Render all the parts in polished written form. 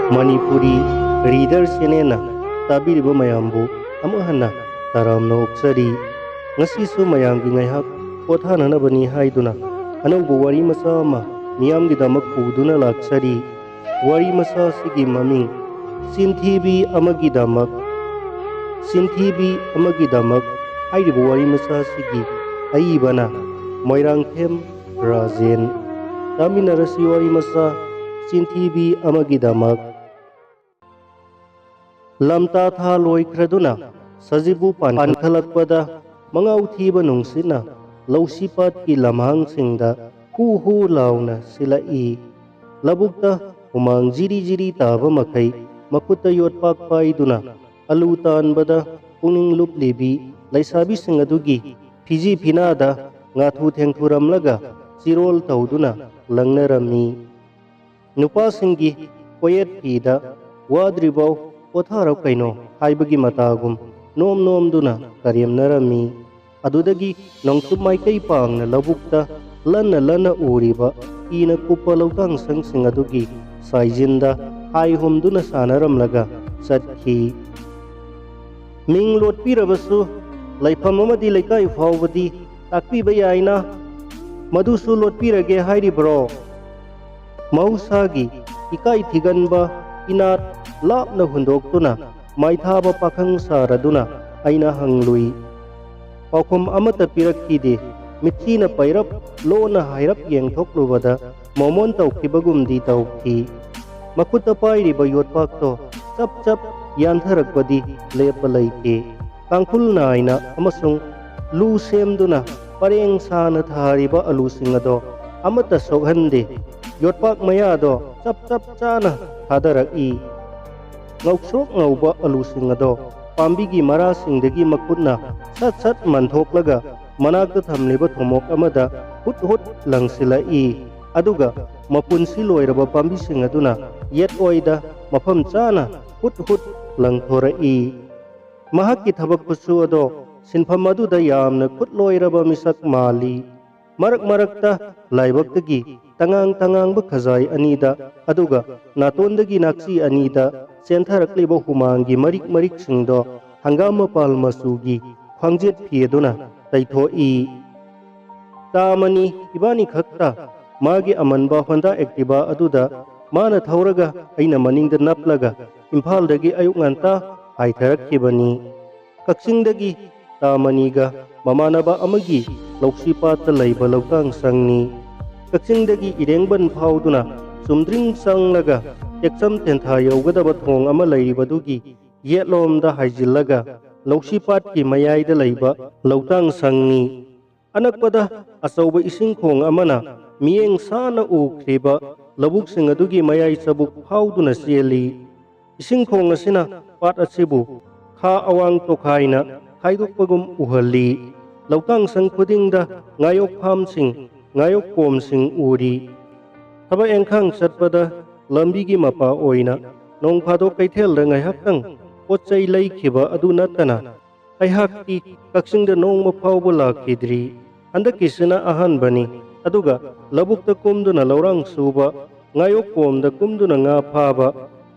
Manipuri Reader Senena tabiriba mayambu amuhana taramna oksari ngasisu mayamgi ngaihak pothananabani haiduna anaubu wari masa ama miyamgidamak puduna laksari wari masa sigi maming Sinthibi amagidamak hairibu wari masa sigi aibana Moirangthem Rajen taminarasi wari masa Sinthibi amagidamak lamta tha loikraduna sajibu pankhalakpada mangau thiba nungsina lausipat ki lamhang singda hu launa silai labukta umang jiri jiri taba makai makuta yotpak paiduna alutan bada puning luplibi laisabi singadugi fiji finada ngathu thengthuramlaga chirol tauduna langnarami nupa singi poet pida wadribau Potharau kaino haibagi matagum nom duna karyamnarami adudagi nongtup maikai pangna labukta lana uriba ina kupa lautang sangsing adugi saijinda haihum duna sanaramlaga satkhi ming lotpirabasu laifam amadi laikai faubadi takpiba yaina madusu lotpirage hairibro mahusagi ikai thiganba inat lapna hundoktuna maithaba pakhang saraduna aina hanglui paukhum amata pirakkide mithina pairap lona hairap yengthoklubada momon tawkhibagumdi tawkhi makuta pairiba yotpakto chap yantharakpadi lepa laike kangkhul naina amasung lu semduna pareng sana thariba alusingado amata soghande yotpak mayado chap chana thadarak-i ngauksrok ngauba alusing ado pambigi marasingdagi makutna sat manthoklaga manakta thamliba thomok amada hut langsilai aduga mapunsi loiraba pambising aduna yet oida mafam chana hut langthorai mahakki thabak pusu ado sinpham aduda yamna khut loiraba misak mali marakta laibaktagi tangang ba khazai anida aduga natondagi naksi anida sentharakliba humangi marik singdo hangama pal masugi khwangjet phieduna taithoi tamani ibani khakta magi amanba honda activa aduda mana thauraga aina maningda naplaga imphal dagi ayuk nganta haitharakkibani kaksingdagi tamaniga mamanaba amagi lauksipata laiba lautang sangni kaksingdagi irengban phauduna sumdring sanglaga teksam tentha yaugadaba thong ama laibadugi yetlomda haijillaga lausipat ki mayaida laiba lautang sangni anakpada asauba ising khong amana mieng sana ukhriba labuk singadugi mayai sabuk phauduna seli ising khong asina pat asibu kha awang tokhaina khaidukpagum uhalli lautang sang khudingda ngayok pham sing ngayok kom sing uri thaba engkhang satpada lambigi mapa oina nong phadok kaithel da ngaihaktang pochai laikhiba adu natana aihakti kaksingda nongma phauba lakhidri handakisina ahan bani aduga labukta kumduna laurang suba ngayok komda kumduna nga phaba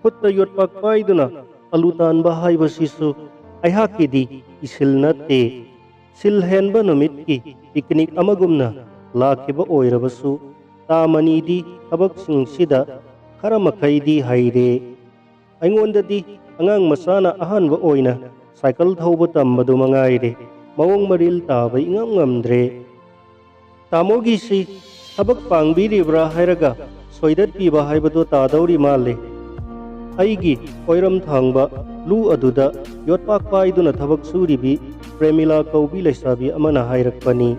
khutta yotpak paiduna alutan ba haiba sisu aihakidi isilnate silhenba numitki picnic amagumna lakhiba oirabasu tamanidi thabak sida khara makhaidi haire aingondadi angang masana ahanba oina cycle thauba tambadu mangaire mawong maril taba ingam ngamdre tamogi si thabak pangbiribra hairaga soidat piba haibadu tadauri male aigi oiram thangba lu aduda yotpak paiduna thabak suribi Premila kaubi laisabi amana hairakpani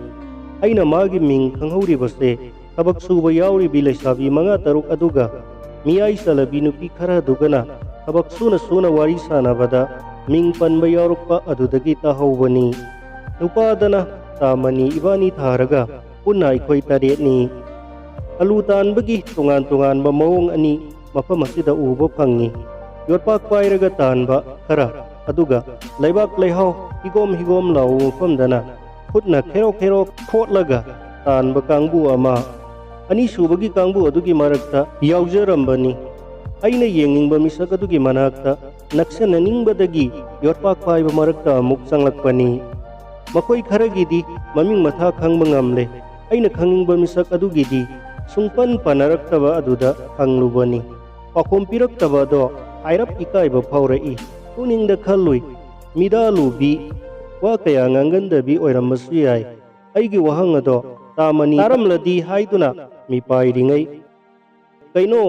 aina magi ming khanghauribase thabak suba yauribi laisabi manga taruk aduga miyai salabi nupi khara dugana thabak suna wari sanabada ming panba yaurukpa adudagi tahaubani nupadana tamani ibani tharaga punna ikhoi taretni alutanbagi tungan ba mawong ani mafam asida uba phangi yotpak pairaga tanba khara aduga laibak leihau higom lau mafamdana khutna khero khotlaga tanba kangbu ama ani subagi kangbu adugi marakta yaujarambani ꯑꯩꯅ ꯌꯦꯡꯅꯤꯡꯕ ꯃꯤꯁꯛ ꯑꯗꯨꯒꯤ ꯃꯅꯥꯛꯇ ꯅꯛꯁꯟꯅꯅꯤꯡꯕꯗꯒꯤ ꯌꯣꯠꯄꯥꯛ ꯄꯥꯏꯕ ꯃꯔꯛꯇ ꯑꯃꯨꯛ ꯆꯪꯂꯛꯄꯅꯤ꯫ ꯃꯈꯣꯏ ꯈꯔꯒꯤꯗꯤ ꯃꯃꯤꯡ ꯃꯊꯥ ꯈꯪꯕ ꯉꯝꯂꯦ, ꯑꯩꯅ ꯈꯪꯅꯤꯡꯕ ꯃꯤꯁꯛ ꯑꯗꯨꯒꯤꯗꯤ ꯁꯨꯡꯄꯟ ꯄꯟꯅꯔꯛꯇꯕ ꯑꯗꯨꯗ ꯍꯪꯂꯨꯕꯅꯤ꯫ ꯄꯥꯎꯈꯨꯝ ꯄꯤꯔꯛꯇꯕ ꯑꯗꯣ ꯍꯥꯏꯔꯞ ꯏꯀꯥꯏꯕ ꯐꯥꯎꯔꯛꯏ꯫ ꯄꯨꯛꯅꯤꯡꯗ ꯈꯜꯂꯨꯏ, ꯃꯤꯗꯥꯂꯨꯕꯤ ꯋꯥ ꯀꯌꯥ ꯉꯥꯡꯒꯟꯗꯕꯤ ꯑꯣꯏꯔꯝꯕꯁꯨ ꯌꯥꯏ꯫ ꯑꯩꯒꯤ ꯋꯥꯍꯪ ꯑꯗꯣ ꯇꯥꯃꯅꯤ ꯇꯥꯔꯝꯂꯗꯤ ꯍꯥꯏꯗꯨꯅ ꯃꯤꯄꯥꯏꯔꯤꯉꯩ "ꯀꯩꯅꯣ,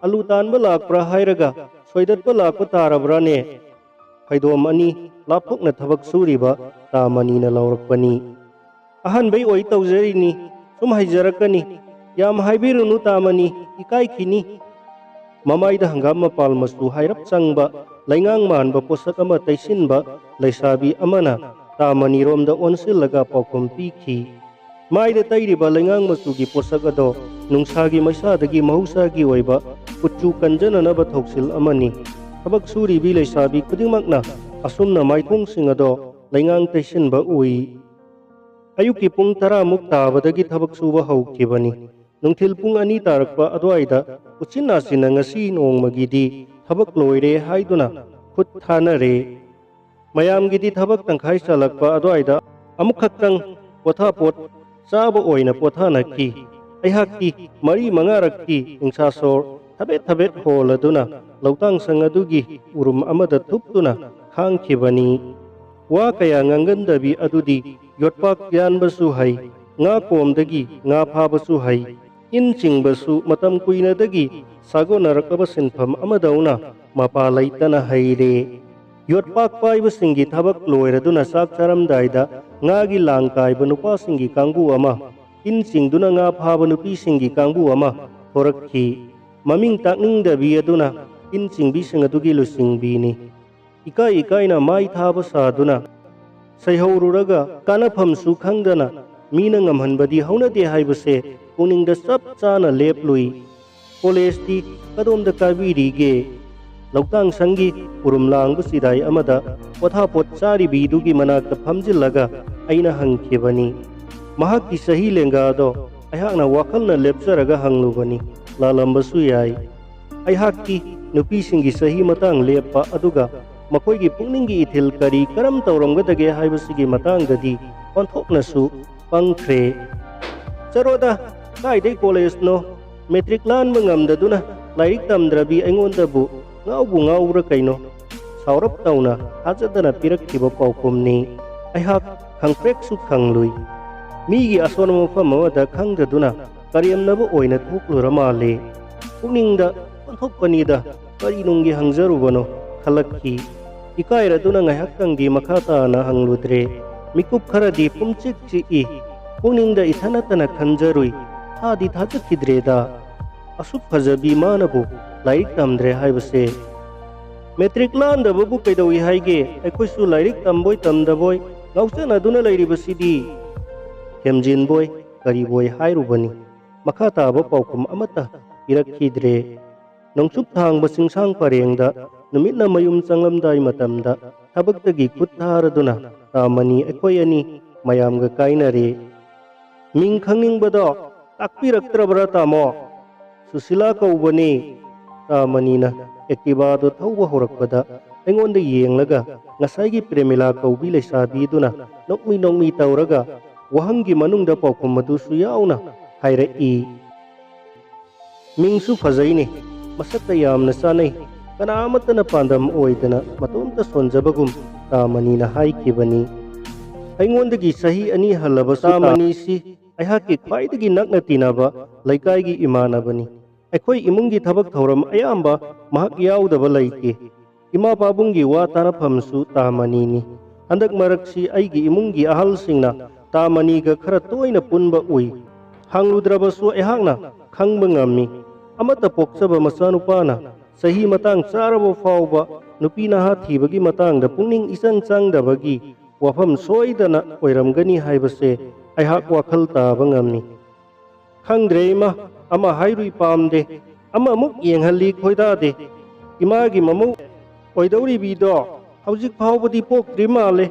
ꯑꯂꯨ ꯇꯥꯟꯕ ꯂꯥꯛꯄ꯭ꯔꯥ ꯍꯥꯏꯔꯒ ꯁꯣꯏꯗꯠꯄ ꯂꯥꯛꯄ ꯇꯥꯔꯕ꯭ꯔꯥꯅꯦ?" ꯐꯩꯗꯣꯝ ꯑꯅꯤ ꯂꯥꯞꯊꯣꯛꯅ ꯊꯕꯛ ꯁꯨꯔꯤꯕ ꯇꯥꯃꯅꯤꯅ ꯂꯥꯎꯔꯛꯄꯅꯤ꯫ "ꯑꯍꯥꯟꯕꯩ ꯑꯣꯏ ꯇꯧꯖꯔꯤꯅꯤ, ꯁꯨꯝ ꯍꯩꯖꯔꯛꯀꯅꯤ꯫ ꯌꯥꯝ ꯍꯥꯏꯕꯤꯔꯨꯅꯨ ꯇꯥꯃꯅꯤ, ꯏꯀꯥꯏꯈꯤꯅꯤ." ꯃꯃꯥꯏꯗ ꯍꯪꯒꯥꯝ ꯃꯄꯥꯜ ꯃꯆꯨ ꯍꯥꯏꯔꯞ ꯆꯪꯕ ꯂꯩꯉꯥꯡ ꯃꯥꯟꯕ ꯄꯣꯠꯁꯛ ꯑꯃ ꯇꯩꯁꯤꯟꯕ ꯂꯩꯁꯥꯕꯤ ꯑꯃꯅ ꯇꯥꯃꯅꯤꯔꯣꯝꯗ ꯑꯣꯟꯁꯤꯜꯂꯒ ꯄꯥꯎꯈꯨꯝ ꯄꯤꯈꯤ꯫ ꯃꯥꯏꯗ ꯇꯩꯔꯤꯕ ꯂꯩꯉꯥꯡ ꯃꯆꯨꯒꯤ ꯄꯣꯠꯁꯛ ꯑꯗꯣ ꯅꯨꯡꯁꯥꯒꯤ ꯃꯩꯁꯥꯗꯒꯤ ꯃꯍꯧꯁꯥꯒꯤ ꯑꯣꯏꯕ ꯀꯨꯆꯨ ꯀꯟꯖꯅꯅꯕ ꯊꯧꯁꯤꯜ ꯑꯃꯅꯤ꯫ ꯊꯕꯛ ꯁꯨꯔꯤꯕꯤ ꯂꯩꯁꯥꯕꯤ ꯈꯨꯗꯤꯡꯃꯛꯅ ꯑꯁꯨꯝꯅ ꯃꯥꯏꯊꯣꯡꯁꯤꯡ ꯑꯗꯣ ꯂꯩꯉꯥꯡ ꯇꯩꯁꯤꯟꯕ ꯎꯏ꯫ ꯑꯌꯨꯛꯀꯤ ꯄꯨꯡ 10 ꯇꯥꯕꯗꯒꯤ ꯊꯕꯛ ꯁꯨꯕ ꯍꯧꯈꯤꯕꯅꯤ꯫ ꯅꯨꯡꯊꯤꯜ ꯄꯨꯡ 2 ꯇꯥꯔꯛꯄ ꯑꯗꯨꯋꯥꯏꯗ ꯎꯆꯤꯟ ꯅꯥꯆꯤꯟꯅ ꯉꯁꯤ ꯅꯣꯡꯃꯒꯤꯗꯤ ꯊꯕꯛ ꯂꯣꯏꯔꯦ ꯍꯥꯏꯗꯨꯅ ꯈꯨꯠ ꯊꯥꯅꯔꯦ꯫ ꯃꯌꯥꯝꯒꯤꯗꯤ ꯊꯕꯛ ꯇꯪꯈꯥꯏ ꯆꯜꯂꯛꯄ ꯑꯗꯨꯋꯥꯏꯗ ꯑꯃꯨꯛꯈꯛꯇꯪ ꯄꯣꯊꯥꯄꯣꯠ ꯆꯥꯕ ꯑꯣꯏꯅ ꯄꯣꯊꯥꯅꯈꯤ꯫ ꯑꯩꯍꯥꯛꯇꯤ 4-5ꯔꯛꯇꯤ ꯅꯤꯡꯁꯥꯁꯣꯔ ꯊꯕꯦꯠ ꯊꯕꯦꯠ ꯍꯣꯜꯂꯗꯨꯅ ꯂꯧꯇꯥꯡꯁꯪ ꯑꯗꯨꯒꯤ ꯎꯔꯨꯝ ꯑꯃꯗ ꯊꯨꯞꯇꯨꯅ ꯈꯥꯡꯈꯤꯕꯅꯤ꯫ ꯋꯥ ꯀꯌా ꯉꯥꯡꯒꯟꯗꯕꯤ ꯑꯗꯨꯗꯤ ꯌꯣꯠꯄꯥꯛ ꯌꯥꯟꯕꯁꯨ ꯍꯩ, ꯉꯥ ꯀꯣꯝꯗꯒꯤ ꯉꯥ ꯐꯥꯕꯁꯨ ꯍꯩ, ꯏꯟ ꯆꯤꯡꯕꯁꯨ ꯃꯇꯝ ꯀꯨꯏꯅꯗꯒꯤ ꯁꯥꯒꯣꯟꯅꯔꯛꯂꯕ ꯁꯤꯟꯐꯝ ꯑꯃꯗꯧꯅ ꯃꯄꯥ ꯂꯩꯇꯅ ꯍꯩꯔꯦ꯫ ꯌꯣꯠꯄꯥꯛ ꯄꯥꯏꯕꯁꯤꯡꯒꯤ ꯊꯕꯛ ꯂꯣꯏꯔꯗꯨꯅ ꯆꯥꯛ ꯆꯥꯔꯝꯗꯥꯏꯗ ꯉꯥꯒꯤ ꯂꯥꯡ ꯀꯥꯏꯕ ꯅꯨꯄꯥꯁꯤꯡꯒꯤ ꯀꯥꯡꯕꯨ ꯑꯃ, ꯏꯟ ꯆꯤꯡꯗꯨꯅ ꯉꯥ ꯐꯥꯕ ꯅꯨꯄꯤꯁꯤꯡꯒꯤ ꯀꯥꯡꯕꯨ ꯑꯃ ꯊꯣꯔꯛꯈꯤ꯫ ꯃꯃꯤꯡ ꯇꯥꯛꯅꯤꯡꯗꯕꯤ ꯑꯗꯨꯅ ꯏꯟ ꯆꯤꯡꯕꯤꯁꯤꯡ ꯑꯗꯨꯒꯤ ꯂꯨꯆꯤꯡꯕꯤꯅꯤ꯫ ꯏꯀꯥꯏ ꯏꯀꯥꯏꯅ ꯃꯥꯏ ꯊꯥꯕ ꯁꯥꯗꯨꯅ ꯁꯩꯍꯧꯔꯨꯔꯒ ꯀꯥꯅꯐꯝꯁꯨ ꯈꯪꯗꯅ ꯃꯤꯅ ꯉꯝꯍꯟꯕꯗꯤ ꯍꯧꯅꯗꯦ ꯍꯥꯏꯕꯁꯦ ꯄꯨꯛꯅꯤꯡꯗ ꯆꯞ ꯆꯥꯅ ꯂꯦꯞꯂꯨꯏ꯫ ꯀꯣꯂꯦꯖꯇꯤ ꯀꯗꯣꯝꯗ ꯀꯥꯕꯤꯔꯤꯒꯦ? ꯂꯧꯇꯥꯡꯁꯪꯒꯤ ꯎꯔꯨꯝ ꯂꯥꯡꯕ ꯆꯤꯗꯥꯏ ꯑꯃꯗ ꯄꯣꯊꯥꯄꯣꯠ ꯆꯥꯔꯤꯕꯤꯗꯨꯒꯤ ꯃꯅꯥꯛꯇ ꯐꯝꯖꯤꯜꯂꯒ ꯑꯩꯅ ꯍꯪꯈꯤꯕꯅꯤ꯫ ꯃꯍꯥꯛꯀꯤ ꯆꯍꯤ ꯂꯦꯡꯒꯥꯗꯣ ꯑꯩꯍꯥꯛꯅ ꯋꯥꯈꯜꯅ ꯂꯦꯞꯆꯔꯒ ꯍꯪꯂꯨꯕꯅꯤ꯫ ꯂꯥꯜꯂꯝꯕꯁꯨ ꯌꯥꯏ꯫ ꯑꯩꯍꯥꯛꯇꯤ ꯅꯨꯄꯤꯁꯤꯡꯒꯤ ꯆꯍꯤ ꯃꯇꯥꯡ ꯂꯦꯞꯄ ꯑꯗꯨꯒ ꯃꯈꯣꯏꯒꯤ ꯄꯨꯛꯅꯤꯡꯒꯤ ꯏꯊꯤꯜ ꯀꯔꯤ ꯀꯔꯝ ꯇꯧꯔꯝꯒꯗꯒꯦ ꯍꯥꯏꯕꯁꯤꯒꯤ ꯃꯇꯥꯡꯗꯗꯤ ꯑꯣꯟꯊꯣꯛꯅꯁꯨ ꯄꯪꯈ꯭ꯔꯦ꯫ "ꯆꯠꯔꯣꯗ, ꯀꯥꯏꯗꯩ ꯀꯣꯂꯦꯖꯅꯣ? ꯃꯦꯇ꯭ꯔꯤꯛ ꯂꯥꯟꯕ ꯉꯝꯗꯗꯨꯅ ꯂꯥꯏꯔꯤꯛ ꯇꯝꯗ꯭ꯔꯕꯤ ꯑꯩꯉꯣꯟꯗꯕꯨ ꯉꯥꯎꯕꯨ ꯉꯥꯎꯕ꯭ꯔꯥ ꯀꯩꯅꯣ?" ꯁꯥꯎꯔꯞ ꯇꯧꯅ ꯊꯥꯖꯗꯅ ꯄꯤꯔꯛꯈꯤꯕ ꯄꯥꯎꯈꯨꯝꯅꯤ꯫ ꯑꯩꯍꯥꯛ ꯈꯪꯄ꯭ꯔꯦꯛꯁꯨ ꯈꯪꯂꯨꯏ꯫ ꯃꯤꯒꯤ ꯑꯁꯣꯟꯕ ꯃꯐꯝ ꯑꯃꯗ ꯈꯪꯗꯗꯨꯅ ꯀꯔꯦꯝꯅꯕ ꯑꯣꯏꯅ ꯊꯣꯛꯂꯨꯔ ꯃꯥꯜꯂꯦ꯫ ꯄꯨꯛꯅꯤꯡꯗ ꯑꯣꯟꯊꯣꯛꯄꯅꯤꯗ, ꯀꯔꯤꯅꯨꯡꯒꯤ ꯍꯪꯖꯔꯨꯕꯅꯣ ꯈꯜꯂꯛꯈꯤ꯫ ꯏꯀꯥꯏꯔꯗꯨꯅ ꯉꯥꯏꯍꯥꯛꯇꯪꯗꯤ ꯃꯈꯥ ꯇꯥꯅ ꯍꯪꯂꯨꯗ꯭ꯔꯦ꯫ ꯃꯤꯀꯨꯞ ꯈꯔꯗꯤ ꯄꯨꯡꯆꯤꯛ ꯆꯤꯛꯏ꯫ ꯄꯨꯛꯅꯤꯡꯗ ꯏꯊꯟꯇꯅ ꯈꯟꯖꯔꯨꯏ, ꯊꯥꯗꯤ ꯊꯥꯖꯈꯤꯗ꯭ꯔꯦꯗ, ꯑꯁꯨꯛ ꯐꯖꯕꯤ ꯃꯥꯅꯕꯨ ꯂꯥꯏꯔꯤꯛ ꯇꯝꯗ꯭ꯔꯦ ꯍꯥꯏꯕꯁꯦ꯫ "ꯃꯦꯇ꯭ꯔꯤꯛ ꯂꯥꯟꯗꯕꯕꯨ ꯀꯩꯗꯧꯏ ꯍꯥꯏꯒꯦ? ꯑꯩꯈꯣꯏꯁꯨ ꯂꯥꯏꯔꯤꯛ ꯇꯝꯕꯣꯏ ꯇꯝꯗꯕꯣꯏ ꯉꯥꯎꯆꯅꯗꯨꯅ ꯂꯩꯔꯤꯕꯁꯤꯗꯤ." ꯍꯦꯝꯖꯤꯟꯕꯣꯏ ꯀꯔꯤꯕꯣꯏ ꯍꯥꯏꯔꯨꯕꯅꯤ꯫ ꯃꯈꯥ ꯇꯥꯕ ꯄꯥꯎꯈꯨꯝ ꯑꯃꯠꯇ ꯄꯤꯔꯛꯈꯤꯗ꯭ꯔꯦ꯫ ꯅꯣꯡꯆꯨꯞ ꯊꯥꯡꯕ ꯆꯤꯡꯁꯥꯡ ꯄꯔꯦꯡꯗ ꯅꯨꯃꯤꯠꯅ ꯃꯌꯨꯝ ꯆꯪꯂꯝꯗꯥꯏ ꯃꯇꯝꯗ ꯊꯕꯛꯇꯒꯤ ꯈꯨꯠ ꯊꯥꯔꯗꯨꯅ ꯇꯥꯃꯅꯤ ꯑꯩꯈꯣꯏ ꯑꯅꯤ ꯃꯌꯥꯝꯒ ꯀꯥꯏꯅꯔꯦ꯫ "ꯃꯤꯡ ꯈꯪꯅꯤꯡꯕꯗꯣ ꯇꯥꯛꯄꯤꯔꯛꯇ꯭ꯔꯕ꯭ꯔꯥ ꯇꯥꯃꯣ?" "ꯁꯨꯁꯤꯂꯥ ꯀꯧꯕꯅꯦ." ꯇꯥꯃꯅꯤꯅ ꯑꯦꯛꯇꯤꯚꯥꯗꯣ ꯊꯧꯕ ꯍꯧꯔꯛꯄꯗ ꯑꯩꯉꯣꯟꯗ ꯌꯦꯡꯂꯒ ꯉꯁꯥꯏꯒꯤ ꯄ꯭ꯔꯦꯃꯤꯂꯥ ꯀꯧꯕꯤ ꯂꯩꯁꯥꯕꯤꯗꯨꯅ ꯅꯣꯛꯃꯤ ꯅꯣꯛꯃꯤ ꯇꯧꯔꯒ ꯋꯥꯍꯪꯒꯤ ꯃꯅꯨꯡꯗ ꯄꯥꯎꯈꯨꯝ ꯑꯗꯨꯁꯨ ꯌꯥꯎꯅ ꯍꯥꯏꯔꯛꯏ꯫ "ꯃꯤꯡꯁꯨ ꯐꯖꯩꯅꯦ, ꯃꯁꯛꯀ ꯌꯥꯝꯅ ꯆꯥꯅꯩ, ꯀꯅꯥ ꯑꯃꯠꯇꯅ ꯄꯥꯟꯗꯝ ꯑꯣꯏꯗꯅ ꯃꯇꯣꯝꯇ ꯁꯣꯟꯖꯕꯒꯨꯝ." ꯇꯥꯃꯅꯤꯅ ꯍꯥꯏꯈꯤꯕꯅꯤ꯫ ꯑꯩꯉꯣꯟꯗꯒꯤ ꯆꯍꯤ 2 ꯍꯜꯂꯕꯁꯨ ꯇꯥꯃꯅꯤꯁꯤ ꯑꯩꯍꯥꯛꯀꯤ ꯈ꯭ꯋꯥꯏꯗꯒꯤ ꯅꯛꯅ ꯇꯤꯟꯅꯕ ꯂꯩꯀꯥꯏꯒꯤ ꯏꯃꯥꯟꯅꯕꯅꯤ꯫ ꯑꯩꯈꯣꯏ ꯏꯃꯨꯡꯒꯤ ꯊꯕꯛ ꯊꯧꯔꯝ ꯑꯌꯥꯝꯕ ꯃꯍꯥꯛ ꯌꯥꯎꯗꯕ ꯂꯩꯇꯦ꯫ ꯏꯃꯥ ꯄꯥꯕꯨꯡꯒꯤ ꯋꯥ ꯇꯥꯅꯐꯝꯁꯨ ꯇꯥꯃꯅꯤꯅꯤ꯫ ꯍꯟꯗꯛ ꯃꯔꯛꯁꯤ ꯑꯩꯒꯤ ꯏꯃꯨꯡꯒꯤ ꯑꯍꯜꯁꯤꯡꯅ ꯇꯥꯃꯅꯤꯒ ꯈꯔ ꯇꯣꯏꯅ ꯄꯨꯟꯕ ꯎꯏ꯫ ꯍꯪꯂꯨꯗ꯭ꯔꯕꯁꯨ ꯑꯩꯍꯥꯛꯅ ꯈꯪꯕ ꯉꯝꯃꯤ꯫ ꯑꯃꯠꯇ ꯄꯣꯛꯆꯕ ꯃꯆꯥꯅꯨꯄꯥꯅ ꯆꯍꯤ ꯃꯇꯥꯡ ꯆꯥꯔꯕ ꯐꯥꯎꯕ ꯅꯨꯄꯤ ꯅꯍꯥ ꯊꯤꯕꯒꯤ ꯃꯇꯥꯡꯗ ꯄꯨꯛꯅꯤꯡ ꯏꯆꯪ ꯆꯪꯗꯕꯒꯤ ꯋꯥꯐꯝ ꯁꯣꯏꯗꯅ ꯑꯣꯏꯔꯝꯒꯅꯤ ꯍꯥꯏꯕꯁꯦ ꯑꯩꯍꯥꯛ ꯋꯥꯈꯜ ꯇꯥꯕ ꯉꯝꯃꯤ꯫ "ꯈꯪꯗ꯭ꯔꯦ ꯏꯃꯥ, ꯑꯃ ꯍꯥꯏꯔꯨꯏ ꯄꯥꯝꯗꯦ, ꯑꯃꯃꯨꯛ ꯌꯦꯡꯍꯜꯂꯤ ꯈꯣꯏꯗꯥꯗꯦ꯫ ꯏꯃꯥꯒꯤ ꯃꯃꯧ ꯑꯣꯏꯗꯧꯔꯤꯕꯤꯗꯣ ꯍꯧꯖꯤꯛ ꯐꯥꯎꯕꯗꯤ ꯄꯣꯛꯇ꯭ꯔꯤ ꯃꯥꯜꯂꯦ."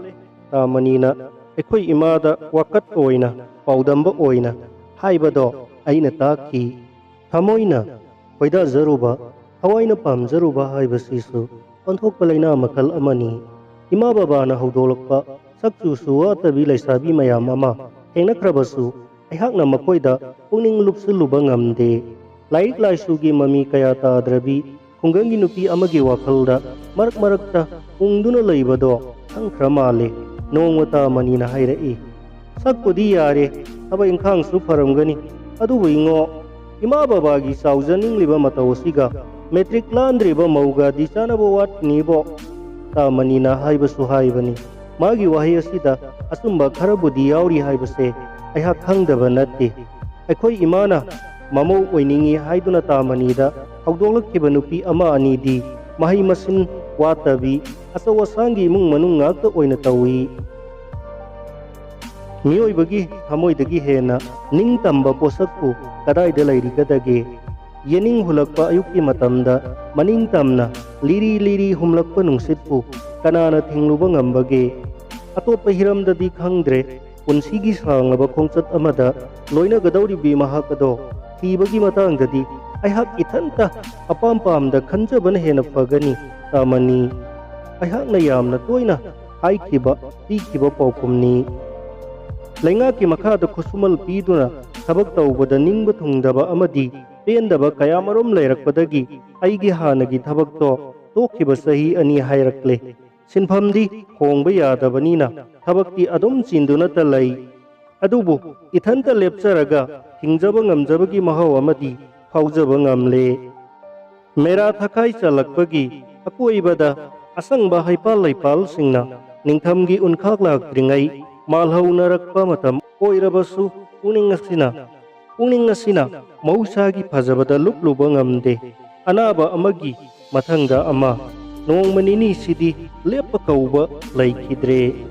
ꯇꯥꯃꯅꯤꯅ ꯑꯩꯈꯣꯏ ꯏꯃꯥꯗ ꯋꯥꯀꯠ ꯑꯣꯏꯅ ꯄꯥꯎꯗꯝꯕ ꯑꯣꯏꯅ ꯍꯥꯏꯕꯗꯣ ꯑꯩꯅ ꯇꯥꯈꯤ꯫ ꯊꯃꯣꯏꯅ ꯈꯣꯏꯗꯥꯖꯔꯨꯕ ꯊꯋꯥꯏꯅ ꯄꯥꯝꯖꯔꯨꯕ ꯍꯥꯏꯕꯁꯤꯁꯨ ꯑꯣꯟꯊꯣꯛꯄ ꯂꯩꯅꯥ ꯃꯈꯜ ꯑꯃꯅꯤ꯫ ꯏꯃꯥ ꯕꯕꯥꯅ ꯍꯧꯗꯣꯛꯂꯛꯄ ꯁꯛ-ꯆꯨꯁꯨ ꯋꯥꯠꯇꯕꯤ ꯂꯩꯁꯥꯕꯤ ꯃꯌꯥꯝ ꯑꯃ ꯊꯦꯡꯅꯈ꯭ꯔꯕꯁꯨ ꯑꯩꯍꯥꯛꯅ ꯃꯈꯣꯏꯗ ꯄꯨꯛꯅꯤꯡ ꯂꯨꯞꯁꯤꯜꯂꯨꯕ ꯉꯝꯗꯦ꯫ ꯂꯥꯏꯔꯤꯛ ꯂꯥꯏꯁꯨꯒꯤ ꯃꯃꯤ ꯀꯌꯥ ꯇꯥꯗ꯭ꯔꯕꯤ ꯈꯨꯡꯒꯪꯒꯤ ꯅꯨꯄꯤ ꯑꯃꯒꯤ ꯋꯥꯈꯜꯗ ꯃꯔꯛ ꯃꯔꯛꯇ ꯎꯪꯗꯨꯅ ꯂꯩꯕꯗꯣ ꯈꯪꯈ꯭ꯔ ꯃꯥꯜꯂꯦ꯫ ꯅꯣꯡꯃ ꯇꯥꯃꯅꯤꯅ ꯍꯥꯏꯔꯛꯏ, "ꯁꯛꯄꯨꯗꯤ ꯌꯥꯔꯦ, ꯊꯕꯛ ꯏꯪꯈꯥꯡꯁꯨ ꯐꯔꯝꯒꯅꯤ, ꯑꯗꯨꯕꯨ ꯏꯉꯣ, ꯏꯃꯥ ꯕꯕꯥꯒꯤ ꯆꯥꯎꯖꯅꯤꯡꯂꯤꯕ ꯃꯇꯧ ꯑꯁꯤꯒ ꯃꯦꯇ꯭ꯔꯤꯛ ꯂꯥꯟꯗ꯭ꯔꯤꯕ ꯃꯧꯒꯗꯤ ꯆꯥꯅꯕ ꯋꯥꯠꯈꯤꯅꯤꯕꯣ"꯫ ꯇꯥꯃꯅꯤꯅ ꯍꯥꯏꯕꯁꯨ ꯍꯥꯏꯕꯅꯤ꯫ ꯃꯥꯒꯤ ꯋꯥꯍꯩ ꯑꯁꯤꯗ ꯑꯆꯨꯝꯕ ꯈꯔꯕꯨꯗꯤ ꯌꯥꯎꯔꯤ ꯍꯥꯏꯕꯁꯦ ꯑꯩꯍꯥꯛ ꯈꯪꯗꯕ ꯅꯠꯇꯦ꯫ ꯑꯩꯈꯣꯏ ꯏꯃꯥꯅ ꯃꯃꯧ ꯑꯣꯏꯅꯤꯡꯏ ꯍꯥꯏꯗꯨꯅ ꯇꯥꯃꯅꯤꯗ ꯍꯧꯗꯣꯛꯂꯛꯈꯤꯕ ꯅꯨꯄꯤ ꯑꯃ ꯑꯅꯤꯗꯤ ꯃꯍꯩ ꯃꯁꯤꯡ ꯋꯥꯠꯇꯕꯤ ꯑꯆꯧ ꯑꯁꯥꯡꯒꯤ ꯏꯃꯨꯡ ꯃꯅꯨꯡ ꯉꯥꯛꯇ ꯑꯣꯏꯅ ꯇꯧꯏ꯫ ꯃꯤꯑꯣꯏꯕꯒꯤ ꯊꯃꯣꯏꯗꯒꯤ ꯍꯦꯟꯅ ꯅꯤꯡꯇꯝꯕ ꯄꯣꯠꯁꯛꯄꯨ ꯀꯗꯥꯏꯗ ꯂꯩꯔꯤꯒꯗꯒꯦ? ꯌꯦꯅꯤꯡ ꯍꯨꯜꯂꯛꯄ ꯑꯌꯨꯛꯀꯤ ꯃꯇꯝꯗ ꯃꯅꯤꯡꯇꯝꯅ ꯂꯤꯔꯤ ꯂꯤꯔꯤ ꯍꯨꯝꯂꯛꯄ ꯅꯨꯡꯁꯤꯠꯄꯨ ꯀꯅꯥꯅ ꯊꯤꯡꯂꯨꯕ ꯉꯝꯕꯒꯦ? ꯑꯇꯣꯞꯄ ꯍꯤꯔꯝꯗꯗꯤ ꯈꯪꯗ꯭ꯔꯦ, ꯄꯨꯟꯁꯤꯒꯤ ꯁꯥꯡꯂꯕ ꯈꯣꯡꯆꯠ ꯑꯃꯗ ꯂꯣꯏꯅꯒꯗꯧꯔꯤꯕꯤ ꯃꯍꯥꯛ ꯑꯗꯣ ꯊꯤꯕꯒꯤ ꯃꯇꯥꯡꯗꯗꯤ ꯑꯩꯍꯥꯛ ꯏꯊꯟꯇ ꯑꯄꯥꯝ ꯄꯥꯝꯗ ꯈꯟꯖꯕꯅ ꯍꯦꯟꯅ ꯐꯒꯅꯤ ꯇꯥꯃꯅꯤ꯫ ꯑꯩꯍꯥꯛꯅ ꯌꯥꯝꯅ ꯇꯣꯏꯅ ꯍꯥꯏꯈꯤꯕ ꯄꯤꯈꯤꯕ ꯄꯥꯎꯈꯨꯝꯅꯤ꯫ ꯂꯩꯉꯥꯛꯀꯤ ꯃꯈꯥꯗ ꯈꯨꯠꯁꯨꯃꯜ ꯄꯤꯗꯨꯅ ꯊꯕꯛ ꯇꯧꯕꯗ ꯅꯤꯡꯕ ꯊꯨꯡꯗꯕ ꯑꯃꯗꯤ ꯄꯦꯟꯗꯕ ꯀꯌꯥꯃꯔꯨꯝ ꯂꯩꯔꯛꯄꯗꯒꯤ ꯑꯩꯒꯤ ꯍꯥꯟꯅꯒꯤ ꯊꯕꯛꯇꯣ ꯇꯣꯛꯈꯤꯕ ꯆꯍꯤ 2 ꯍꯥꯏꯔꯛꯂꯦ꯫ ꯁꯤꯟꯐꯝꯗꯤ ꯍꯣꯡꯕ ꯌꯥꯗꯕꯅꯤꯅ ꯊꯕꯛꯇꯤ ꯑꯗꯨꯝ ꯆꯤꯟꯗꯨꯅꯇ ꯂꯩ꯫ ꯑꯗꯨꯕꯨ ꯏꯊꯟꯇ ꯂꯦꯞꯆꯔꯒ ꯍꯤꯡꯖꯕ ꯉꯝꯖꯕꯒꯤ ꯃꯍꯥꯎ ꯑꯃꯗꯤ ꯐꯥꯎꯖꯕ ꯉꯝꯂꯦ꯫ ꯃꯦꯔꯥ ꯊꯈꯥꯏ ꯆꯜꯂꯛꯄꯒꯤ ꯑꯀꯣꯏꯕꯗ ꯑꯁꯪꯕ ꯍꯩꯄꯥꯜ ꯂꯩꯄꯥꯜꯁꯤꯡꯅ ꯅꯤꯡꯊꯝꯒꯤ ꯎꯟꯈꯥꯛ ꯂꯥꯛꯇ꯭ꯔꯤꯉꯩ ꯃꯥꯜꯍꯧꯅꯔꯛꯄ ꯃꯇꯝ ꯑꯣꯏꯔꯕꯁꯨ ꯄꯨꯛꯅꯤꯡ ꯑꯁꯤꯅ ꯃꯍꯧꯁꯥꯒꯤ ꯐꯖꯕꯗ ꯂꯨꯞꯂꯨꯕ ꯉꯝꯗꯦ꯫ ꯑꯅꯥꯕ ꯑꯃꯒꯤ ꯃꯊꯪꯗ ꯑꯃ, ꯅꯣꯡꯃ ꯅꯤꯅꯤꯁꯤꯗꯤ ꯂꯦꯞꯄ ꯀꯧꯕ ꯂꯩꯈꯤꯗ꯭ꯔꯦ꯫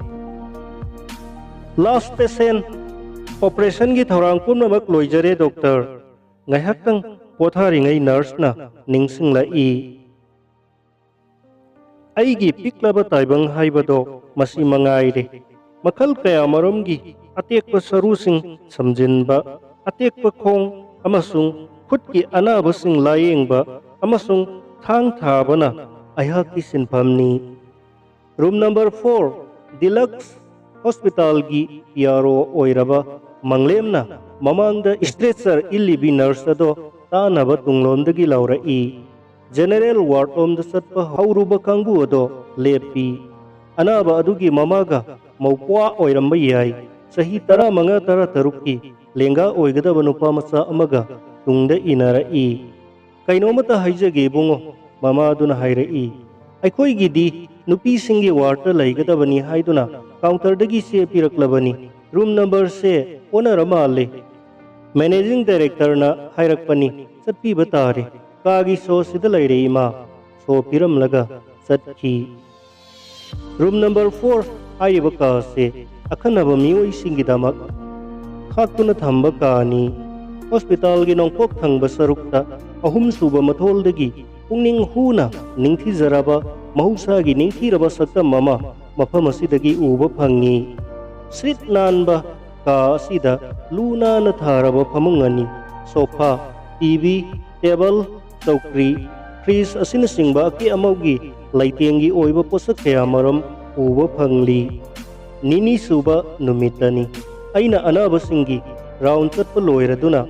ꯂꯥꯁ ꯄꯦꯁꯦꯟ, ꯑꯣꯄꯔꯦꯁꯟꯒꯤ ꯊꯧꯔꯥꯡ ꯄꯨꯝꯅꯃꯛ ꯂꯣꯏꯖꯔꯦ ꯗꯣꯛꯇꯔ꯫ ꯉꯥꯏꯍꯥꯛꯇꯪ ꯄꯣꯊꯥꯔꯤꯉꯩ ꯅꯔꯁꯅ ꯅꯤꯡꯁꯤꯡꯂꯛꯏ꯫ ꯑꯩꯒꯤ ꯄꯤꯛꯂꯕ ꯇꯥꯏꯕꯪ ꯍꯥꯏꯕꯗꯣ ꯃꯁꯤ ꯃꯉꯥꯏꯔꯦ꯫ ꯃꯈꯜ ꯀꯌꯥꯃꯔꯨꯝꯒꯤ ꯑꯇꯦꯛꯄ ꯁꯔꯨꯁꯤꯡ ꯁꯝꯖꯤꯟꯕ, ꯑꯇꯦꯛꯄ ꯈꯣꯡ ꯑꯃꯁꯨꯡ ꯈꯨꯠꯀꯤ ꯑꯅꯥꯕꯁꯤꯡ ꯂꯥꯌꯦꯡꯕ ꯑꯃꯁꯨꯡ ꯊꯥꯡ ꯊꯥꯕꯅ ꯑꯩꯍꯥꯛꯀꯤ ꯁꯤꯟꯐꯝꯅꯤ꯫ ꯔꯨꯝ ꯅꯝꯕꯔ 4 ꯗꯤꯂꯛꯁ ꯍꯣꯁꯄꯤꯇꯥꯜꯒꯤ ꯄꯤꯌꯥꯔꯣ ꯑꯣꯏꯔꯕ ꯃꯪꯂꯦꯝꯅ ꯃꯃꯥꯡꯗ ꯁ꯭ꯇꯔꯦꯆꯔ ꯏꯜꯂꯤꯕꯤ ꯅꯔꯁ ꯑꯗꯣ ꯇꯥꯅꯕ ꯇꯨꯡꯂꯣꯝꯗꯒꯤ ꯂꯥꯎꯔꯛꯏ꯫ ꯖꯦꯅꯔꯦꯜ ꯋꯥꯔꯗꯂꯣꯝꯗ ꯆꯠꯄ ꯍꯧꯔꯨꯕ ꯀꯥꯡꯕꯨ ꯑꯗꯣ ꯂꯦꯞꯄꯤ꯫ ꯑꯅꯥꯕ ꯑꯗꯨꯒꯤ ꯃꯃꯥꯒ ꯃꯧꯄ꯭ꯋꯥ ꯑꯣꯏꯔꯝꯕ ꯌꯥꯏ꯫ ꯆꯍꯤ 15-16ꯀꯤ ꯂꯦꯡꯒꯥ ꯑꯣꯏꯒꯗꯕ ꯅꯨꯄꯥ ꯃꯆꯥ ꯑꯃꯒ ꯇꯨꯡꯗ ꯏꯅꯔꯛꯏ꯫ "ꯀꯩꯅꯣꯃꯇ ꯍꯥꯏꯖꯒꯦ ꯏꯕꯨꯡꯉꯣ", ꯃꯃꯥꯗꯨꯅ ꯍꯥꯏꯔꯛꯏ꯫ "ꯑꯩꯈꯣꯏꯒꯤꯗꯤ ꯅꯨꯄꯤꯁꯤꯡꯒꯤ ꯋꯥꯔꯗꯇ ꯂꯩꯒꯗꯕꯅꯤ ꯍꯥꯏꯗꯨꯅ ꯀꯥꯎꯟꯇꯔꯗꯒꯤ ꯆꯦ ꯄꯤꯔꯛꯂꯕꯅꯤ꯫ ꯔꯨꯝ ꯅꯝꯕꯔꯁꯦ ꯑꯣꯟꯅꯔ ꯃꯥꯜꯂꯦ꯫ ꯃꯦꯅꯦꯖꯤꯡ ꯗꯥꯏꯔꯦꯛꯇꯔꯅ ꯍꯥꯏꯔꯛꯄꯅꯤ, ꯆꯠꯄꯤꯕ ꯇꯥꯔꯦ꯫ ꯀꯥꯒꯤ ꯁꯣꯁꯤꯗ ꯂꯩꯔꯦ ꯏꯃꯥ", ꯁꯣ ꯄꯤꯔꯝꯂꯒ ꯆꯠꯈꯤ꯫ ꯔꯨꯝ ꯅꯝꯕꯔ 4 ꯍꯥꯏꯔꯤꯕ ꯀꯥ ꯑꯁꯤ ꯑꯈꯟꯅꯕ ꯃꯤꯑꯣꯏꯁꯤꯡꯒꯤꯗꯃꯛ ꯈꯥꯛꯇꯨꯅ ꯊꯝꯕ ꯀꯥꯅꯤ꯫ ꯍꯣꯁꯄꯤꯇꯥꯜꯒꯤ ꯅꯣꯡꯄꯣꯛ ꯊꯪꯕ ꯁꯔꯨꯛꯇ 3ꯁꯨꯕ ꯃꯊꯣꯜꯗꯒꯤ ꯄꯨꯛꯅꯤꯡ ꯍꯨꯅ ꯅꯤꯡꯊꯤꯖꯔꯕ ꯃꯍꯧꯁꯥꯒꯤ ꯅꯤꯡꯊꯤꯔꯕ ꯁꯛꯇꯝ ꯑꯃ ꯃꯐꯝ ꯑꯁꯤꯗꯒꯤ ꯎꯕ ꯐꯪꯏ꯫ ꯁꯤꯠ ꯅꯥꯟꯕ ꯀꯥ ꯑꯁꯤꯗ ꯂꯨ ꯅꯥꯟꯅ ꯊꯥꯔꯕ ꯐꯃꯨꯡ 2, ꯁꯣꯐꯥ, ꯇꯤꯚꯤ, ꯇꯦꯕꯜ, ꯆꯧꯀ꯭ꯔꯤ, ꯐ꯭ꯔꯤꯖ ꯑꯁꯤꯅꯆꯤꯡꯕ ꯑꯀꯦ ꯑꯃꯧꯒꯤ ꯂꯩꯇꯦꯡꯒꯤ ꯑꯣꯏꯕ ꯄꯣꯠꯁꯛ ꯀꯌꯥꯃꯔꯨꯝ ꯎꯕ ꯐꯪꯂꯤ꯫ ꯅꯤꯅꯤ ꯁꯨꯕ ꯅꯨꯃꯤꯠꯇꯅꯤ ꯑꯩꯅ ꯑꯅꯥꯕꯁꯤꯡꯒꯤ ꯔꯥꯎꯟ ꯆꯠꯄ ꯂꯣꯏꯔꯗꯨꯅ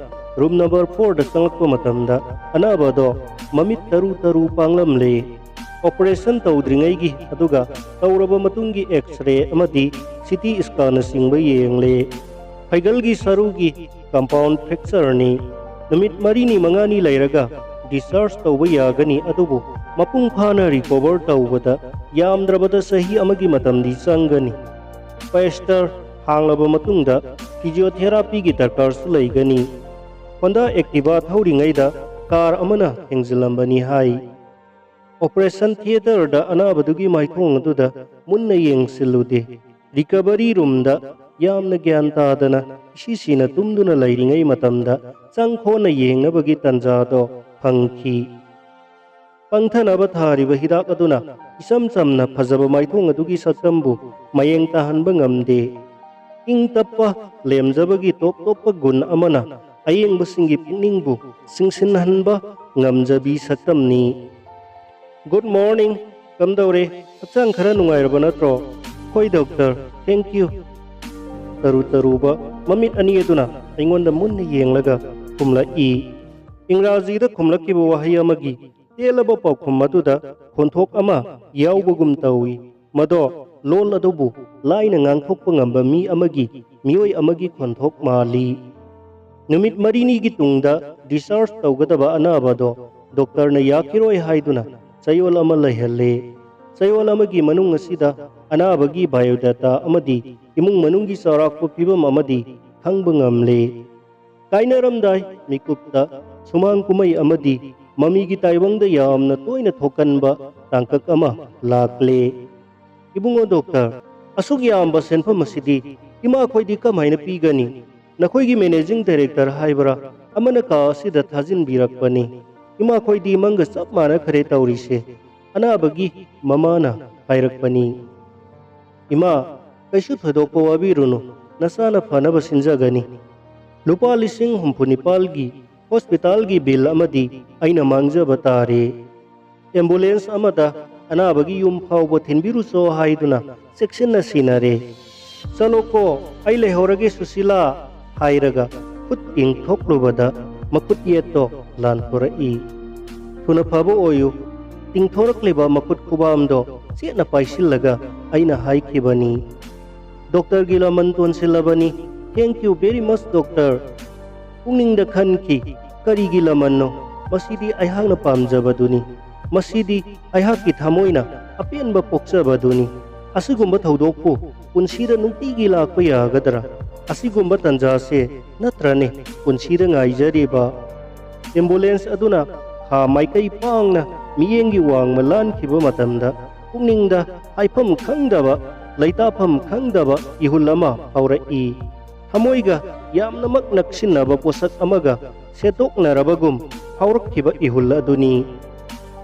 ꯔꯨꯝ ꯅꯝꯕꯔ 4ꯗ ꯆꯪꯂꯛꯄ ꯃꯇꯝꯗ ꯑꯅꯥꯕ ꯑꯗꯣ ꯃꯃꯤꯠ ꯇꯔꯨ ꯄꯥꯡꯂꯝꯂꯦ꯫ ꯑꯣꯄꯔꯦꯁꯟ ꯇꯧꯗ꯭ꯔꯤꯉꯩꯒꯤ ꯑꯗꯨꯒ ꯇꯧꯔꯕ ꯃꯇꯨꯡꯒꯤ ꯑꯦꯛꯁ-ꯔꯦ ꯑꯃꯗꯤ ꯁꯤꯇꯤ ꯁ꯭ꯀꯥꯟꯅꯆꯤꯡꯕ ꯌꯦꯡꯂꯦ꯫ ꯐꯩꯒꯜꯒꯤ ꯁꯔꯨꯒꯤ ꯀꯝꯄꯥꯎꯟꯗ ꯐ꯭ꯔꯦꯛꯆꯔꯅꯤ꯫ ꯅꯨꯃꯤꯠ 4-5 ꯂꯩꯔꯒ ꯗꯤꯁꯆꯥꯔꯖ ꯇꯧꯕ ꯌꯥꯒꯅꯤ, ꯑꯗꯨꯕꯨ ꯃꯄꯨꯡ ꯐꯥꯅ ꯔꯤꯀꯣꯚꯔ ꯇꯧꯕꯗ ꯌꯥꯝꯗ꯭ꯔꯕꯗ ꯆꯍꯤ ꯑꯃꯒꯤ ꯃꯇꯝꯗꯤ ꯆꯪꯒꯅꯤ꯫ ꯄꯦꯁꯇꯔ ꯍꯥꯡꯂꯕ ꯃꯇꯨꯡꯗ ꯐꯤꯖꯤꯑꯣꯊꯦꯔꯥꯄꯤꯒꯤ ꯗꯔꯀꯥꯔꯁꯨ ꯂꯩꯒꯅꯤ꯫ ꯍꯣꯟꯗꯥ ꯑꯦꯛꯇꯤꯚꯥ ꯊꯧꯔꯤꯉꯩꯗ ꯀꯥꯔ ꯑꯃꯅ ꯊꯦꯡꯖꯤꯜꯂꯝꯕꯅꯤ ꯍꯥꯏ꯫ ꯑꯣꯄꯔꯦꯁꯟ ꯊꯤꯌꯦꯇꯔꯗ ꯑꯅꯥꯕꯗꯨꯒꯤ ꯃꯥꯏꯊꯣꯡ ꯑꯗꯨꯗ ꯃꯨꯟꯅ ꯌꯦꯡꯁꯤꯜꯂꯨꯗꯦ꯫ ꯔꯤꯀꯚꯔꯤ ꯔꯨꯝꯗ ꯌꯥꯝꯅ ꯒ꯭ꯌꯥꯟ ꯇꯥꯗꯅ ꯏꯁꯤꯁꯤꯅ ꯇꯨꯝꯗꯨꯅ ꯂꯩꯔꯤꯉꯩ ꯃꯇꯝꯗ ꯆꯪ-ꯈꯣꯟꯅ ꯌꯦꯡꯅꯕꯒꯤ ꯇꯟꯖꯥꯗꯣ ꯐꯪꯈꯤ꯫ ꯄꯪꯊꯅꯕ ꯊꯥꯔꯤꯕ ꯍꯤꯗꯥꯛ ꯑꯗꯨꯅ ꯏꯆꯝ ꯆꯝꯅ ꯐꯖꯕ ꯃꯥꯏꯊꯣꯡ ꯑꯗꯨꯒꯤ ꯁꯛꯇꯝꯕꯨ ꯃꯌꯦꯡ ꯇꯥꯍꯟꯕ ꯉꯝꯗꯦ꯫ ꯏꯪ ꯇꯞꯄ ꯂꯦꯝꯖꯕꯒꯤ ꯇꯣꯞ ꯇꯣꯞꯄ ꯒꯨꯟ ꯑꯃꯅ ꯑꯌꯦꯡꯕꯁꯤꯡꯒꯤ ꯄꯨꯛꯅꯤꯡꯕꯨ ꯆꯤꯡꯁꯤꯟꯍꯟꯕ ꯉꯝꯖꯕꯤ ꯁꯛꯇꯝꯅꯤ꯫ Good morning, ꯀꯝꯗꯧꯔꯦ? ꯍꯛꯆꯥꯡ ꯈꯔ ꯅꯨꯡꯉꯥꯏꯔꯕ ꯅꯠꯇ꯭ꯔꯣ? ꯍꯣꯏ ꯗꯣꯛꯇꯔ, ꯊꯦꯡꯛ ꯌꯨ꯫ ꯇꯔꯨ ꯇꯔꯨꯕ ꯃꯃꯤꯠ ꯑꯅꯤ ꯑꯗꯨꯅ ꯑꯩꯉꯣꯟꯗ ꯃꯨꯟꯅ ꯌꯦꯡꯂꯒ ꯈꯨꯝꯂꯛꯏ꯫ ꯏꯪꯔꯥꯖꯤꯗ ꯈꯨꯝꯂꯛꯈꯤꯕ ꯋꯥꯍꯩ ꯑꯃꯒꯤ ꯇꯦꯜꯂꯕ ꯄꯥꯎꯈꯨꯝ ꯑꯗꯨꯗ ꯈꯣꯟꯊꯣꯛ ꯑꯃ ꯌꯥꯎꯕꯒꯨꯝ ꯇꯧꯏ, ꯃꯗꯣ ꯂꯣꯜ ꯑꯗꯨꯕꯨ ꯂꯥꯏꯅ ꯉꯥꯡꯊꯣꯛꯄ ꯉꯝꯕ ꯃꯤ ꯑꯃꯒꯤ ꯃꯤꯑꯣꯏ ꯑꯃꯒꯤ ꯈꯣꯟꯊꯣꯛ ꯃꯥꯜꯂꯤ꯫ ꯅꯨꯃꯤꯠ 4ꯅꯤꯒꯤ ꯇꯨꯡꯗ ꯗꯤꯁꯆꯥꯔꯖ ꯇꯧꯒꯗꯕ ꯑꯅꯥꯕꯗꯣ ꯗꯣꯛꯇꯔꯅ ꯌꯥꯈꯤꯔꯣꯏ ꯍꯥꯏꯗꯨꯅ ꯆꯌꯣꯜ ꯑꯃ ꯂꯩꯍꯜꯂꯦ꯫ ꯆꯌꯣꯜ ꯑꯃꯒꯤ ꯃꯅꯨꯡ ꯑꯁꯤꯗ ꯑꯅꯥꯕꯒꯤ ꯕꯥꯏꯑꯣꯗꯥꯇꯥ ꯑꯃꯗꯤ ꯏꯃꯨꯡ ꯃꯅꯨꯡꯒꯤ ꯆꯥꯎꯔꯥꯛꯄ ꯐꯤꯚꯝ ꯑꯃꯗꯤ ꯈꯪꯕ ꯉꯝꯂꯦ꯫ ꯀꯥꯏꯅꯔꯝꯗꯥꯏ ꯃꯤꯀꯨꯞꯇ ꯁꯨꯃꯥꯡ ꯀꯨꯝꯍꯩ ꯑꯃꯗꯤ ꯃꯃꯤꯒꯤ ꯇꯥꯏꯕꯪꯗ ꯌꯥꯝꯅ ꯇꯣꯏꯅ ꯊꯣꯛꯀꯟꯕ ꯇꯥꯡꯀꯛ ꯑꯃ ꯂꯥꯛꯂꯦ꯫ ꯏꯕꯨꯡꯉꯣ ꯗꯣꯛꯇꯔ, ꯑꯁꯨꯛ ꯌꯥꯝꯕ ꯁꯦꯟꯐꯝ ꯑꯁꯤꯗꯤ ꯏꯃꯥꯈꯣꯏꯗꯤ ꯀꯃꯥꯏꯅ ꯄꯤꯒꯅꯤ? ꯅꯈꯣꯏꯒꯤ ꯃꯦꯅꯦꯖꯤꯡ ꯗꯥꯏꯔꯦꯛꯇꯔ ꯍꯥꯏꯕ꯭ꯔꯥ ꯑꯃꯅ ꯀꯥ ꯑꯁꯤꯗ ꯊꯥꯖꯤꯟꯕꯤꯔꯛꯄꯅꯤ꯫ ꯏꯃꯥꯈꯣꯏꯗꯤ ꯃꯪꯒ ꯆꯞ ꯃꯥꯟꯅꯈ꯭ꯔꯦ ꯇꯧꯔꯤꯁꯦ, ꯑꯅꯥꯕꯒꯤ ꯃꯃꯥꯅ ꯍꯥꯏꯔꯛꯄꯅꯤ꯫ ꯏꯃꯥ, ꯀꯩꯁꯨ ꯊꯣꯏꯗꯣꯛꯄ ꯋꯥꯕꯤꯔꯨꯅꯨ, ꯅꯆꯥꯅ ꯐꯅꯕ ꯁꯤꯟꯖꯒꯅꯤ꯫ ꯂꯨꯄꯥ 67,000ꯒꯤ ꯍꯣꯁꯄꯤꯇꯥꯜꯒꯤ ꯕꯤꯜ ꯑꯃꯗꯤ ꯑꯩꯅ ꯃꯥꯡꯖꯕ ꯇꯥꯔꯦ꯫ ꯑꯦꯝꯕꯨꯂꯦꯟꯁ ꯑꯃꯗ ꯑꯅꯥꯕꯒꯤ ꯌꯨꯝ ꯐꯥꯎꯕ ꯊꯤꯟꯕꯤꯔꯨꯆꯣ ꯍꯥꯏꯗꯨꯅ ꯆꯦꯛꯁꯤꯟꯅ ꯁꯤꯟꯅꯔꯦ꯫ ꯆꯠꯂꯣꯀꯣ, ꯑꯩ ꯂꯩꯍꯧꯔꯒꯦ ꯁꯨꯁꯤꯂꯥ ꯍꯥꯏꯔꯒ ꯈꯨꯠ ꯇꯤꯡꯊꯣꯛꯂꯨꯕꯗ ꯃꯈꯨꯠ ꯌꯦꯠꯇꯣ ꯂꯥꯟꯊꯣꯔꯛꯏ꯫ ꯊꯨꯅ ꯐꯕ ꯑꯣꯏꯌꯨ꯫ ꯇꯤꯡꯊꯣꯔꯛꯂꯤꯕ ꯃꯈꯨꯠ ꯈꯨꯕꯥꯝꯗꯣ ꯆꯦꯠꯅ ꯄꯥꯏꯁꯤꯜꯂꯒ ꯑꯩꯅ ꯍꯥꯏꯈꯤꯕꯅꯤ, ꯗꯣꯛꯇꯔꯒꯤ ꯂꯃꯟ ꯇꯣꯟꯁꯤꯜꯂꯕꯅꯤ, ꯊꯦꯡꯛ ꯌꯨ ꯚꯦꯔꯤ ꯃꯆ ꯗꯣꯛꯇꯔ꯫ ꯄꯨꯛꯅꯤꯡꯗ ꯈꯟꯈꯤ, ꯀꯔꯤꯒꯤ ꯂꯃꯟꯅꯣ? ꯃꯁꯤꯗꯤ ꯑꯩꯍꯥꯛꯅ ꯄꯥꯝꯖꯕꯗꯨꯅꯤ, ꯃꯁꯤꯗꯤ ꯑꯩꯍꯥꯛꯀꯤ ꯊꯃꯣꯏꯅ ꯑꯄꯦꯟꯕ ꯄꯣꯛꯆꯕꯗꯨꯅꯤ꯫ ꯑꯁꯤꯒꯨꯝꯕ ꯊꯧꯗꯣꯛꯄꯨ ꯄꯨꯟꯁꯤꯗ ꯅꯨꯡꯇꯤꯒꯤ ꯂꯥꯛꯄ ꯌꯥꯒꯗ꯭ꯔꯥ? ꯑꯁꯤꯒꯨꯝꯕ ꯇꯟꯖꯥꯁꯦ ꯅꯠꯇ꯭ꯔꯅꯦ ꯄꯨꯟꯁꯤꯗ ꯉꯥꯏꯖꯔꯤꯕ? ꯑꯦꯝꯕꯨꯂꯦꯟꯁ ꯑꯗꯨꯅ ꯈꯥ ꯃꯥꯏꯀꯩ ꯄꯥꯡꯅ ꯃꯤꯠꯌꯦꯡꯒꯤ ꯋꯥꯡꯃ ꯂꯥꯟꯈꯤꯕ ꯃꯇꯝꯗ ꯄꯨꯛꯅꯤꯡꯗ ꯍꯥꯏꯐꯝ ꯈꯪꯗꯕ, ꯂꯩꯇꯥꯐꯝ ꯈꯪꯗꯕ ꯏꯍꯨꯜ ꯑꯃ ꯐꯥꯎꯔꯛꯏ꯫ ꯊꯃꯣꯏꯒ ꯌꯥꯝꯅꯃꯛ ꯅꯛꯁꯤꯟꯅꯕ ꯄꯣꯠꯁꯛ ꯑꯃꯒ ꯁꯦꯠꯇꯣꯛꯅꯔꯕꯒꯨꯝ ꯐꯥꯎꯔꯛꯈꯤꯕ ꯏꯍꯨꯜ ꯑꯗꯨꯅꯤ꯫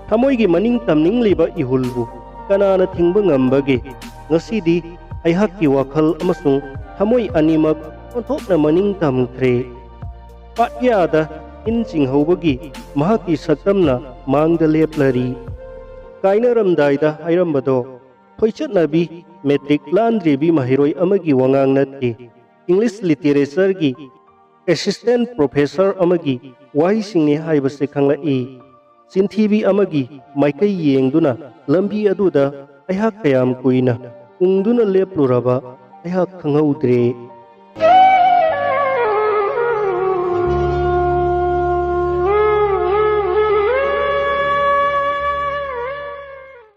ꯊꯃꯣꯏꯒꯤ ꯃꯅꯤꯡ ꯇꯝꯅꯤꯡꯂꯤꯕ ꯏꯍꯨꯜꯕꯨ ꯀꯅꯥꯅ ꯊꯤꯡꯕ ꯉꯝꯕꯒꯦ? ꯉꯁꯤꯗꯤ ꯑꯩꯍꯥꯛꯀꯤ ꯋꯥꯈꯜ ꯑꯃꯁꯨꯡ ꯊꯃꯣꯏ ꯑꯅꯤꯃꯛ ꯑꯣꯟꯊꯣꯛꯅ ꯃꯅꯤꯡ ꯇꯝꯈ꯭ꯔꯦ꯫ ꯄꯥꯠꯌꯥꯗ ꯏꯟ ꯆꯤꯡꯍꯧꯕꯒꯤ ꯃꯍꯥꯛꯀꯤ ꯁꯛꯇꯝꯅ ꯃꯥꯡꯗ ꯂꯦꯞꯂꯔꯤ꯫ ꯀꯥꯏꯅꯔꯝꯗꯥꯏꯗ ꯍꯥꯏꯔꯝꯕꯗꯣ ꯊꯣꯏꯆꯠꯅꯕꯤ ꯃꯦꯇ꯭ꯔꯤꯛ ꯂꯥꯟꯗ꯭ꯔꯤꯕꯤ ꯃꯍꯩꯔꯣꯏ ꯑꯃꯒꯤ ꯋꯥꯉꯥꯡ ꯅꯠꯇꯦ, ꯏꯪꯂꯤꯁ ꯂꯤꯇꯦꯔꯦꯆꯔꯒꯤ ꯑꯦꯁꯤꯁꯇꯦꯟꯠ ꯄ꯭ꯔꯣꯐꯦꯁꯔ ꯑꯃꯒꯤ ꯋꯥꯍꯩꯁꯤꯡꯅꯤ ꯍꯥꯏꯕꯁꯤ ꯈꯪꯂꯛꯏ꯫ ꯆꯤꯟꯊꯤꯕꯤ ꯑꯃꯒꯤ ꯃꯥꯏꯀꯩ ꯌꯦꯡꯗꯨꯅ ꯂꯝꯕꯤ ꯑꯗꯨꯗ ꯑꯩꯍꯥꯛ ꯀꯌꯥꯝ ꯀꯨꯏꯅ ꯎꯪꯗꯨꯅ ꯂꯦꯞꯂꯨꯔꯕ ꯑꯩꯍꯥꯛ ꯈꯪꯍꯧꯗ꯭ꯔꯦ꯫